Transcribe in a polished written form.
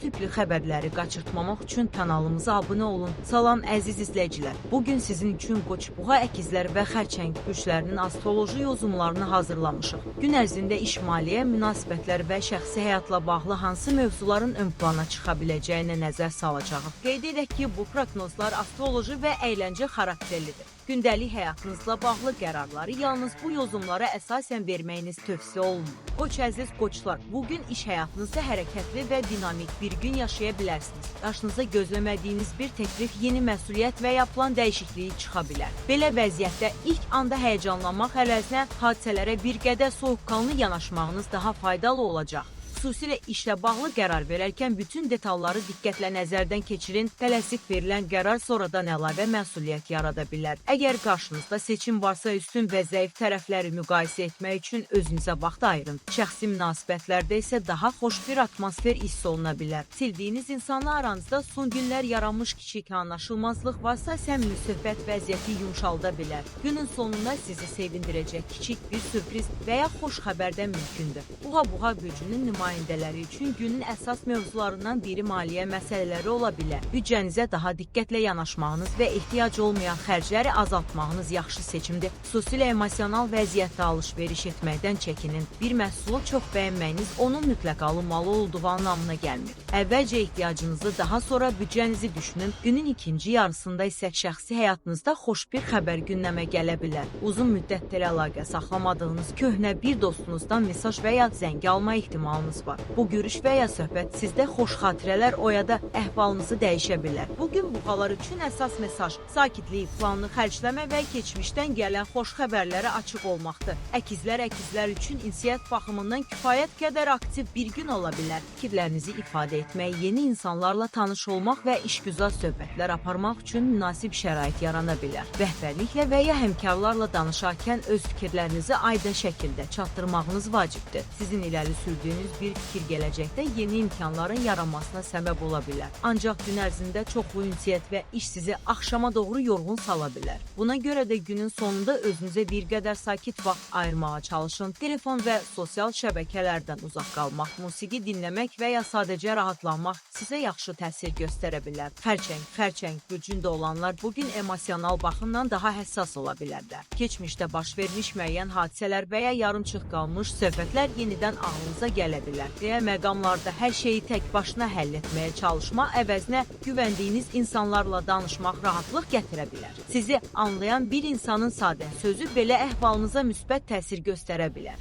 sübhlü xəbərləri qaçırtmamaq üçün kanalımıza abunə olun. Salam əziz izləyicilər. Bugün sizin üçün Qoçbuğa əkizlər və xərçəng burçlarının astroloji yozumlarını hazırlamışıq. Gün ərzində iş, maliyyə, münasibətlər və şəxsi həyatla bağlı hansı mövzuların ön plana çıxa biləcəyinə nəzər salacağıq. Qeyd edək ki, bu proqnozlar astroloji və əyləncə xarakterlidir. Gündəlik həyatınızla bağlı qərarları yalnız bu yozumlara əsasən verməyiniz tövsiyə olunur. Qoç əziz qoçlar, bugün iş həyatınızda hərəkətli və dinamik bir gün yaşaya bilərsiniz. Qarşınıza gözləmədiyiniz bir təklif, yeni məsuliyyət və ya plan dəyişikliyi çıxa bilər. Belə vəziyyətdə ilk anda həyəcanlanmaq əvəzinə hadisələrə bir qədər soyuqqanlı yanaşmağınız daha faydalı olacaq. Xüsusilə işlə bağlı qərar verərkən bütün detalları diqqətlə nəzərdən keçirin. Tələsik verilən qərar sonradan əlavə məsuliyyət yarada bilər. Əgər qarşınızda seçim varsa, üstün və zəif tərəfləri müqayisə etmək üçün özünüzə vaxt ayırın. Şəxsi münasibətlərdə isə daha xoş bir atmosfer hiss oluna bilər. Sevdiyiniz insanla aranızda son günlər yaranmış kiçik anlaşılmazlıq varsa, səmimi söhbət vəziyyəti yumşalda bilər. Günün sonunda sizi sevindirəcək kiçik bir sürpriz və ya xoş xəbərdən mümkündür. Buğa bürcünün nümayəndələri üçün günün əsas mövzularından biri maliyyə məsələləri ola bilər. Büdcənizə daha diqqətlə yanaşmağınız və ehtiyac olmayan xərcləri azaltmağınız yaxşı seçimdir. Xüsusilə emosional vəziyyətdə alış-veriş etməkdən çəkinin. Bir məhsulu çox bəyənməyiniz onun mütləq alınmalı olduğu anlamına gəlmir. Əvvəlcə ehtiyacınızı, daha sonra büdcənizi düşünün. Günün ikinci yarısında isə şəxsi həyatınızda xoş bir xəbər gündəmə gələ bilər. Uzun müddətdir əlaqə saxlamadığınız köhnə bir dostunuzdan mesaj və ya zəng alma ehtimalınız var. Bu görüş və ya söhbət sizdə xoş xatirələr oyada əhvalınızı dəyişə bilər. Bugün buğalar üçün əsas mesaj sakitlik, planlı xərcləmə və keçmişdən gələn xoş xəbərlərə açıq olmaqdır. Əkizlər üçün insiyyət baxımından kifayət qədər aktiv bir gün ola bilər. Fikirlərinizi ifadə etmək, yeni insanlarla tanış olmaq və işgüzar söhbətlər aparmaq üçün münasib şərait yarana bilər. Rəhbərliklə və ya həmkarlarla danışarkən öz fikirlərinizi aydın şəkildə çatdırmağınız vacibdir. Sizin irəli sürdüyünüz bir fikir gələcəkdə yeni imkanların yaranmasına səbəb ola bilər. Ancaq gün ərzində çoxlu ünsiyyət və iş sizi axşama doğru yorğun sala bilər. Buna görə də günün sonunda özünüzə bir qədər sakit vaxt ayırmağa çalışın. Telefon və sosial şəbəkələrdən uzaq qalmaq, musiqi dinləmək və ya sadəcə rahatlanmaq sizə yaxşı təsir göstərə bilər. Xərçəng bürcündə olanlar bugün emosional baxımdan daha həssas ola bilərlər. Keçmişdə baş vermiş müəyyən hadisələr və ya yarımçıq qalmış söhbətlər yenidən ağlınıza gələ bilər. Məqamlarda hər şeyi tək başına həll etməyə çalışma əvəzinə güvəndiyiniz insanlarla danışmaq rahatlıq gətirə bilər. Sizi anlayan bir insanın sadə sözü belə əhvalınıza müsbət təsir göstərə bilər.